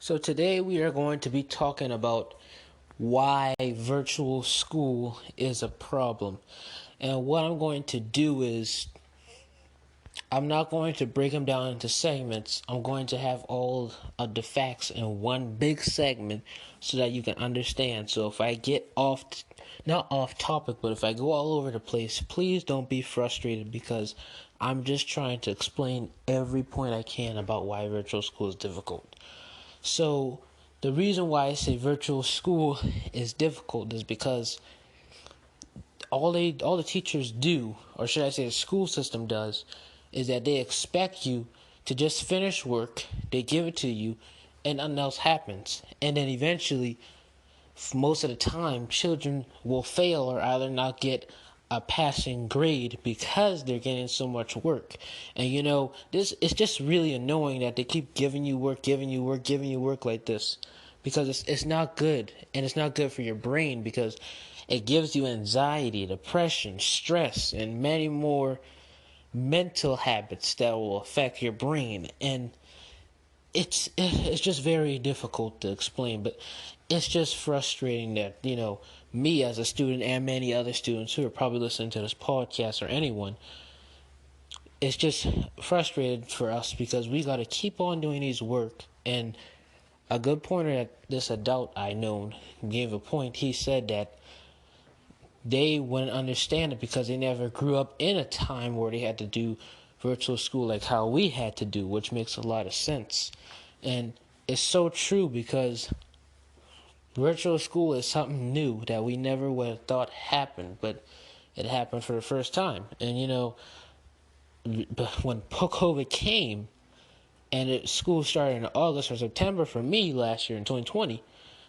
So today we are going to be talking about why virtual school is a problem. And what I'm going to do is I'm not going to break them down into segments. I'm going to have all of the facts in one big segment so that you can understand. So if I get not off topic, but if I go all over the place, please don't be frustrated because I'm just trying to explain every point I can about why virtual school is difficult. So the reason why I say virtual school is difficult is because all the teachers do, or should I say the school system does, is that they expect you to just finish work, they give it to you, and nothing else happens. And then eventually, most of the time, children will fail or either not get a passing grade because they're getting so much work. And this it's just really annoying that they keep giving you work, giving you work, giving you work like this. Because it's not good, and it's not good for your brain because it gives you anxiety, depression, stress, and many more mental habits that will affect your brain. And it's just very difficult to explain, but it's just frustrating that me as a student and many other students who are probably listening to this podcast or anyone, it's just frustrated for us because we got to keep on doing these work. And a good pointer that this adult I known gave a point. He said that they wouldn't understand it because they never grew up in a time where they had to do virtual school like how we had to do, which makes a lot of sense. And it's so true because virtual school is something new that we never would have thought happened, but it happened for the first time. And when COVID came and school started in August or September for me last year in 2020,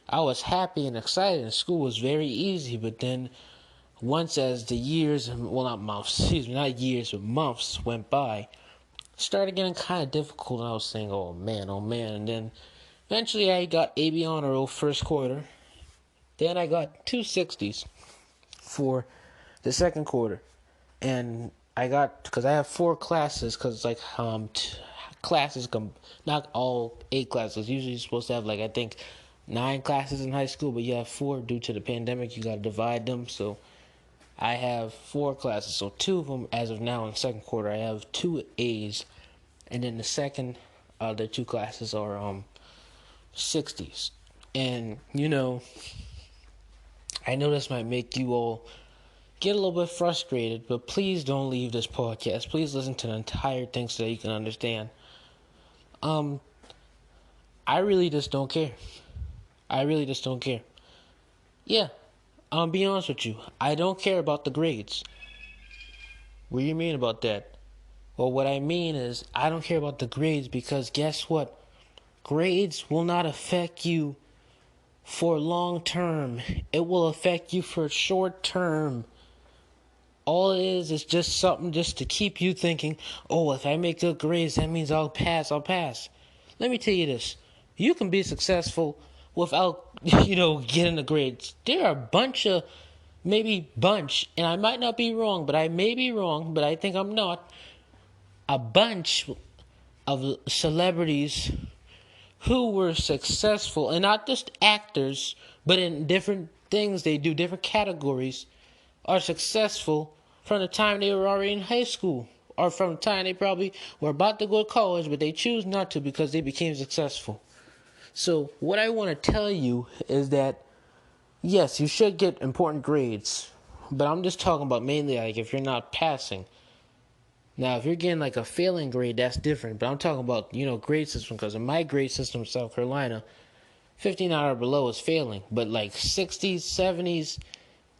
I was happy and excited and school was very easy. But then once as the years, well, not months, excuse me, not years, but months went by, it started getting kind of difficult. And I was saying, oh man. And then eventually I got AB honor roll first quarter. Then I got 260s for the second quarter. And I got, because I have 4 classes, because like classes come, not all 8 classes. Usually you're supposed to have like I think 9 classes in high school, but you have 4 due to the pandemic. You got to divide them. So I have 4 classes. So 2 of them as of now in second quarter I have 2 A's, and then the 2 classes are 60s. And I know this might make you all get a little bit frustrated, but please don't leave this podcast. Please listen to the entire thing so that you can understand. I really just don't care. I really just don't care. Yeah, I'll be honest with you. I don't care about the grades. What do you mean about that? Well, what I mean is I don't care about the grades because guess what? Grades will not affect you for long term. It will affect you for short term. All it is just something just to keep you thinking, oh, if I make good grades, that means I'll pass. Let me tell you this. You can be successful without, getting the grades. There are and I might not be wrong, but I may be wrong, but I think I'm not, a bunch of celebrities who were successful, and not just actors, but in different things they do, different categories, are successful from the time they were already in high school, or from the time they probably were about to go to college, but they choose not to because they became successful. So what I want to tell you is that, yes, you should get important grades, but I'm just talking about mainly like if you're not passing. Now, if you're getting like a failing grade, that's different. But I'm talking about, grade system, because in my grade system in South Carolina, 59 or below is failing. But like 60s, 70s,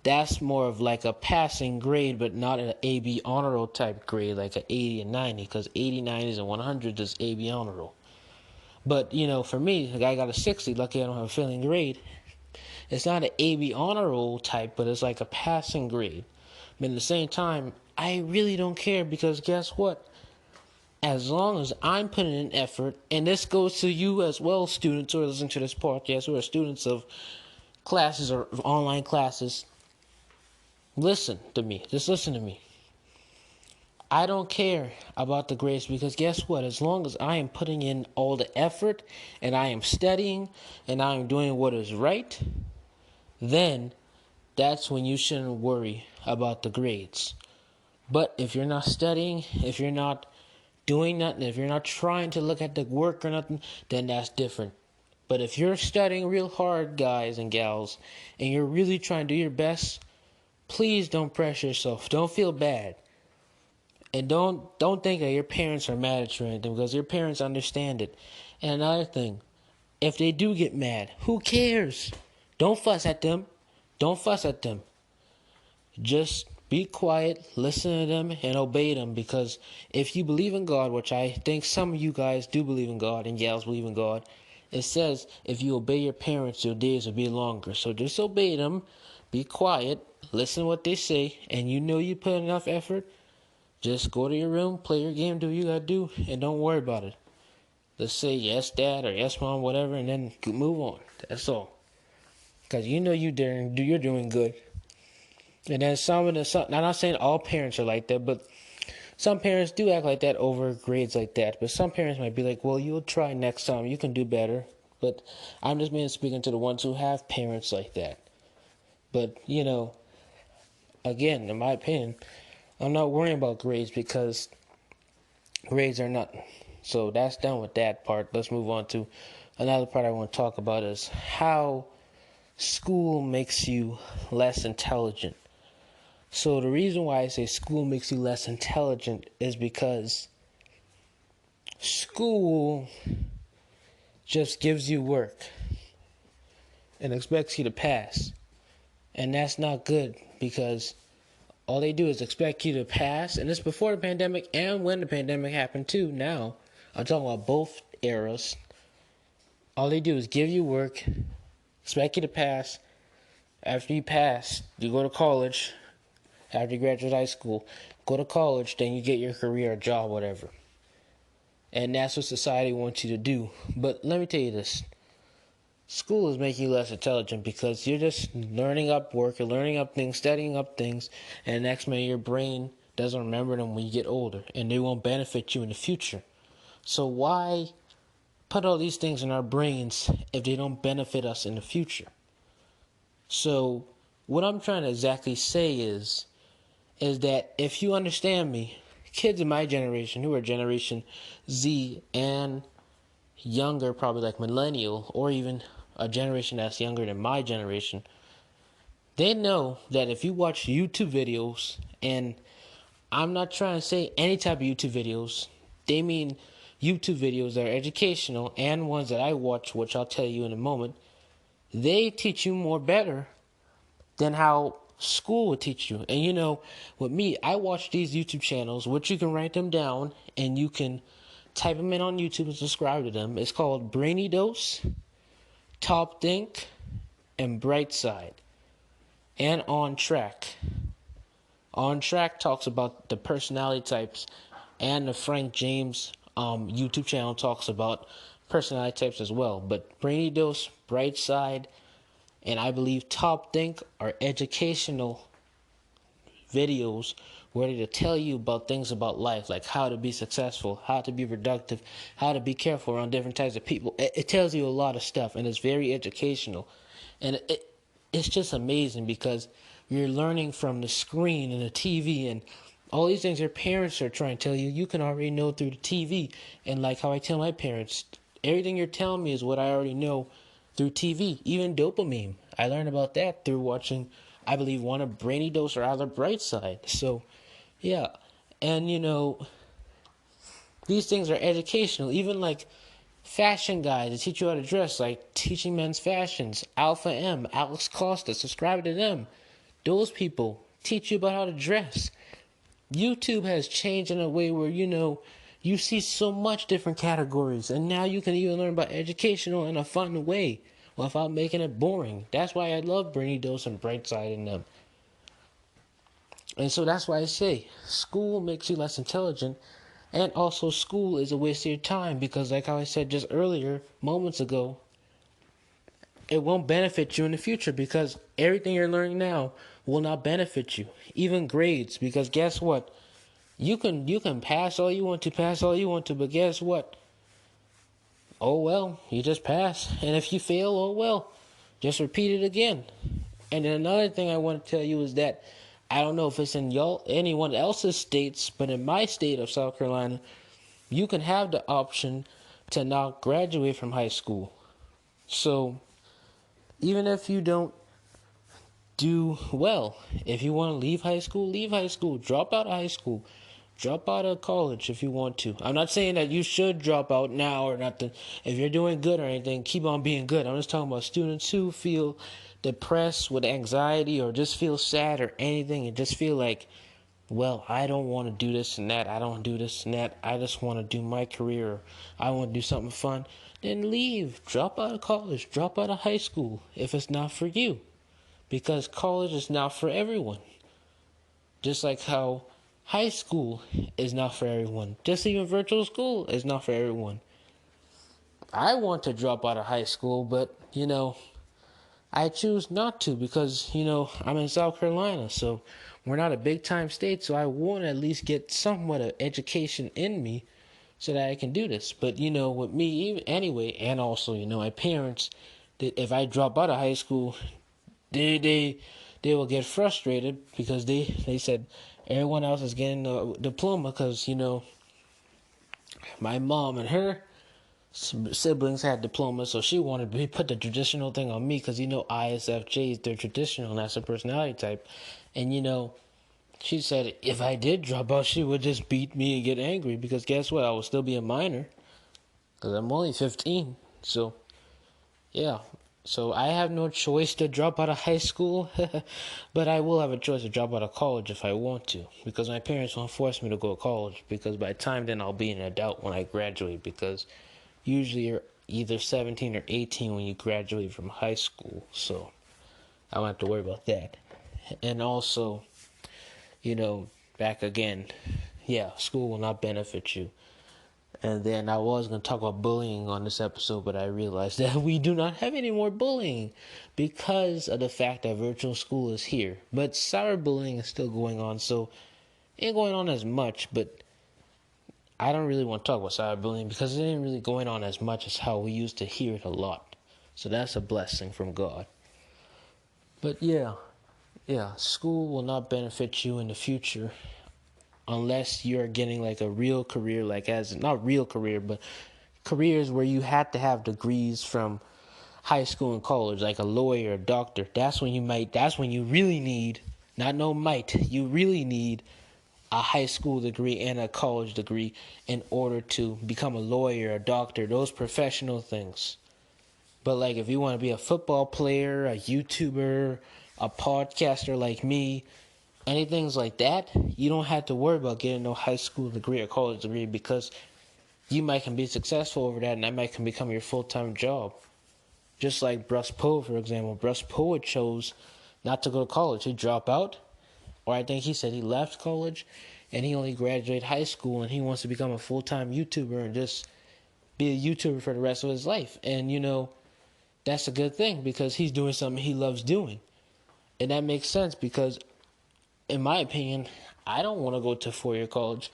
that's more of like a passing grade, but not an AB honor roll type grade, like an 80 and 90, because 80, 90s, and 100s is AB honor roll. But, for me, like I got a 60, lucky I don't have a failing grade. It's not an AB honor roll type, but it's like a passing grade. But at the same time, I really don't care because guess what? As long as I'm putting in effort, and this goes to you as well, students who are listening to this podcast, who are students of classes or online classes, listen to me. Just listen to me. I don't care about the grades because guess what? As long as I am putting in all the effort and I am studying and I am doing what is right, then that's when you shouldn't worry about the grades. But if you're not studying, if you're not doing nothing, if you're not trying to look at the work or nothing, then that's different. But if you're studying real hard, guys and gals, and you're really trying to do your best, please don't pressure yourself. Don't feel bad. And don't think that your parents are mad at you or anything, because your parents understand it. And another thing, if they do get mad, who cares? Don't fuss at them. Don't fuss at them. Just be quiet, listen to them, and obey them. Because if you believe in God, which I think some of you guys do believe in God, and gals believe in God, it says if you obey your parents, your days will be longer. So just obey them, be quiet, listen to what they say, and you know you put enough effort. Just go to your room, play your game, do what you gotta do, and don't worry about it. Just say yes, dad, or yes, mom, whatever, and then move on. That's all. Because you know you're doing good. And then I'm not saying all parents are like that, but some parents do act like that over grades like that. But some parents might be like, well, you'll try next time. You can do better. But I'm just mainly speaking to the ones who have parents like that. But, again, in my opinion, I'm not worrying about grades because grades are nothing. So that's done with that part. Let's move on to another part I want to talk about is how school makes you less intelligent. So the reason why I say school makes you less intelligent is because school just gives you work and expects you to pass. And that's not good because all they do is expect you to pass. And it's before the pandemic and when the pandemic happened too. Now, I'm talking about both eras. All they do is give you work, expect you to pass. After you pass, you go to college. After you graduate high school, go to college, then you get your career, job, whatever. And that's what society wants you to do. But let me tell you this. School is making you less intelligent because you're just learning up work, you're learning up things, studying up things, and the next minute your brain doesn't remember them when you get older, and they won't benefit you in the future. So why put all these things in our brains if they don't benefit us in the future? So what I'm trying to exactly say is that if you understand me, kids in my generation, who are Generation Z and younger, probably like millennial, or even a generation that's younger than my generation, they know that if you watch YouTube videos, and I'm not trying to say any type of YouTube videos, they mean YouTube videos that are educational and ones that I watch, which I'll tell you in a moment, they teach you more better than how school would teach you. And with me, I watch these YouTube channels, which you can write them down and you can type them in on YouTube and subscribe to them. It's called Brainy Dose, Top Think, and Brightside, and On Track. On Track talks about the personality types, and the Frank James YouTube channel talks about personality types as well. But Brainy Dose, Brightside, and I believe Top Think are educational videos where they tell you about things about life, like how to be successful, how to be productive, how to be careful around different types of people. It tells you a lot of stuff, and it's very educational. And it's just amazing because you're learning from the screen and the TV and all these things your parents are trying to tell you, you can already know through the TV. And like how I tell my parents, everything you're telling me is what I already know through TV. Even dopamine, I learned about that through watching, I believe, one of Brainy Dose or either Brightside. So, yeah. And, these things are educational. Even like fashion guides that teach you how to dress, like Teaching Men's Fashions, Alpha M, Alex Costa, subscribe to them. Those people teach you about how to dress. YouTube has changed in a way where, you see so much different categories, and now you can even learn about educational in a fun way without making it boring. That's why I love Brainy Dose and Brightside in them. And so that's why I say school makes you less intelligent, and also school is a waste of your time because, like how I said just earlier, moments ago, it won't benefit you in the future because everything you're learning now will not benefit you. Even grades, because guess what? You can pass all you want to, but guess what? Oh well, you just pass. And if you fail, oh well, just repeat it again. And then another thing I want to tell you is that I don't know if it's in anyone else's states, but in my state of South Carolina, you can have the option to not graduate from high school. So even if you don't do well, if you want to leave high school, drop out of high school, drop out of college if you want to. I'm not saying that you should drop out now or nothing. If you're doing good or anything, keep on being good. I'm just talking about students who feel depressed with anxiety or just feel sad or anything and just feel like, well, I don't want to do this and that. I don't do this and that. I just want to do my career. I want to do something fun. Then leave. Drop out of college. Drop out of high school if it's not for you. Because college is not for everyone. Just like how high school is not for everyone. Just even virtual school is not for everyone. I want to drop out of high school, but, I choose not to because, I'm in South Carolina, so we're not a big time state, so I want to at least get somewhat of education in me so that I can do this. But, with me, even anyway, and also, my parents, that if I drop out of high school, they will get frustrated because they said everyone else is getting a diploma because, my mom and her siblings had diplomas, so she wanted to put the traditional thing on me because ISFJs, they're traditional and that's a personality type. And she said if I did drop out, she would just beat me and get angry because guess what? I would still be a minor because I'm only 15. So yeah, so I have no choice to drop out of high school, but I will have a choice to drop out of college if I want to, because my parents won't force me to go to college, because by the time then I'll be an adult when I graduate, because usually you're either 17 or 18 when you graduate from high school, so I don't have to worry about that. And also, back again, yeah, school will not benefit you. And then I was going to talk about bullying on this episode, but I realized that we do not have any more bullying because of the fact that virtual school is here. But cyberbullying is still going on, so it ain't going on as much, but I don't really want to talk about cyberbullying because it ain't really going on as much as how we used to hear it a lot. So that's a blessing from God. But yeah, school will not benefit you in the future unless you're getting like a real career, like as not real career, but careers where you had to have degrees from high school and college, like a lawyer, a doctor. That's when you really need, not no might, you really need a high school degree and a college degree in order to become a lawyer, a doctor, those professional things. But like if you want to be a football player, a YouTuber, a podcaster like me, anything like that, you don't have to worry about getting no high school degree or college degree because you might can be successful over that and that might can become your full-time job. Just like Bruce Poe, for example. Bruce Poe chose not to go to college. He dropped out, or I think he said he left college and he only graduated high school and he wants to become a full-time YouTuber and just be a YouTuber for the rest of his life. And that's a good thing because he's doing something he loves doing. And that makes sense because, in my opinion, I don't want to go to 4-year college.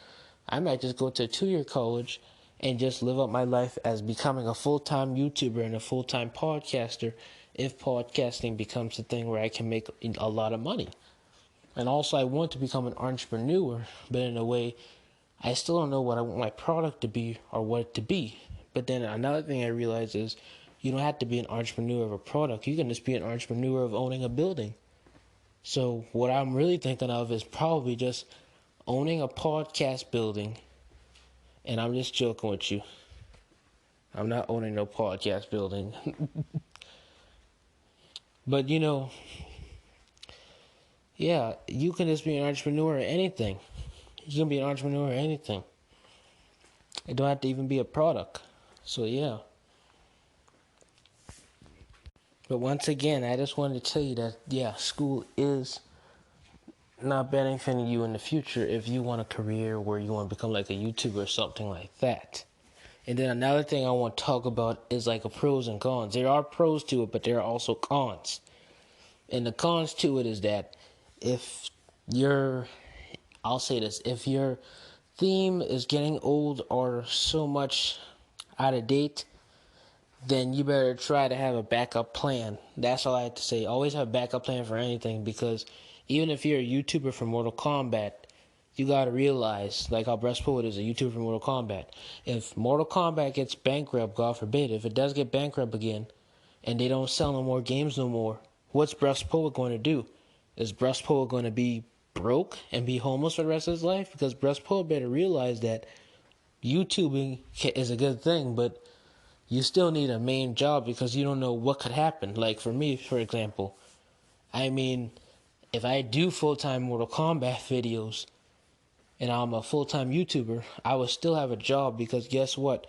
I might just go to a 2-year college and just live up my life as becoming a full-time YouTuber and a full-time podcaster if podcasting becomes a thing where I can make a lot of money. And also I want to become an entrepreneur, but in a way I still don't know what I want my product to be or what it to be. But then another thing I realize is you don't have to be an entrepreneur of a product. You can just be an entrepreneur of owning a building. So what I'm really thinking of is probably just owning a podcast building. And I'm just joking with you. I'm not owning no podcast building. But yeah, you can just be an entrepreneur or anything. You can be an entrepreneur or anything. It don't have to even be a product. So yeah. But once again, I just wanted to tell you that, yeah, school is not benefiting you in the future if you want a career where you want to become like a YouTuber or something like that. And then another thing I want to talk about is like a pros and cons. There are pros to it, but there are also cons. And the cons to it is that if you're I'll say this: if your theme is getting old or so much out of date, then you better try to have a backup plan. That's all I have to say. Always have a backup plan for anything, because even if you're a YouTuber for Mortal Kombat, you gotta realize, like how Breast Poet is a YouTuber for Mortal Kombat. If Mortal Kombat gets bankrupt, God forbid, if it does get bankrupt again, and they don't sell no more games no more, what's Breast Poet going to do? Is Breast Poet going to be broke and be homeless for the rest of his life? Because Breast Poet better realize that YouTubing is a good thing, but you still need a main job, because you don't know what could happen. Like for me, for example, I mean, if I do full-time Mortal Kombat videos and I'm a full-time YouTuber, I would still have a job, because guess what?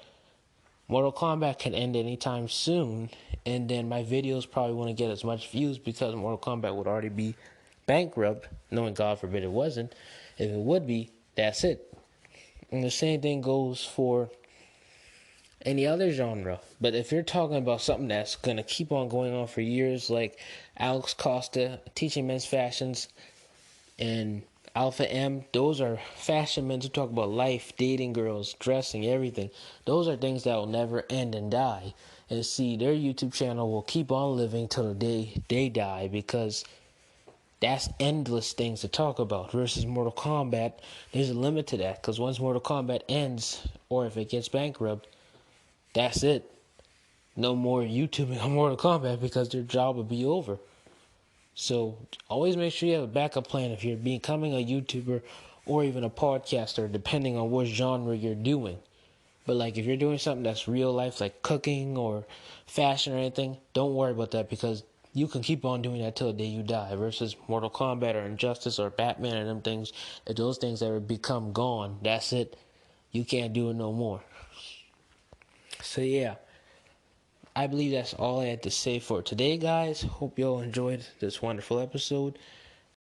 Mortal Kombat can end anytime soon, and then my videos probably wouldn't get as much views, because Mortal Kombat would already be bankrupt, knowing God forbid it wasn't. If it would be, that's it. And the same thing goes for any other genre. But if you're talking about something that's going to keep on going on for years, like Alex Costa, Teaching Men's Fashions, and Alpha M, those are fashion men who talk about life, dating girls, dressing, everything. Those are things that will never end and die. And see, their YouTube channel will keep on living till the day they die, because that's endless things to talk about. Versus Mortal Kombat, there's a limit to that, because once Mortal Kombat ends, or if it gets bankrupt, that's it. No more YouTubing on Mortal Kombat, because their job will be over. So always make sure you have a backup plan if you're becoming a YouTuber or even a podcaster, depending on what genre you're doing. But like if you're doing something that's real life, like cooking or fashion or anything, don't worry about that, because you can keep on doing that till the day you die. Versus Mortal Kombat or Injustice or Batman and them things, if those things ever become gone, that's it. You can't do it no more. So yeah, I believe that's all I had to say for today, guys. Hope y'all enjoyed this wonderful episode.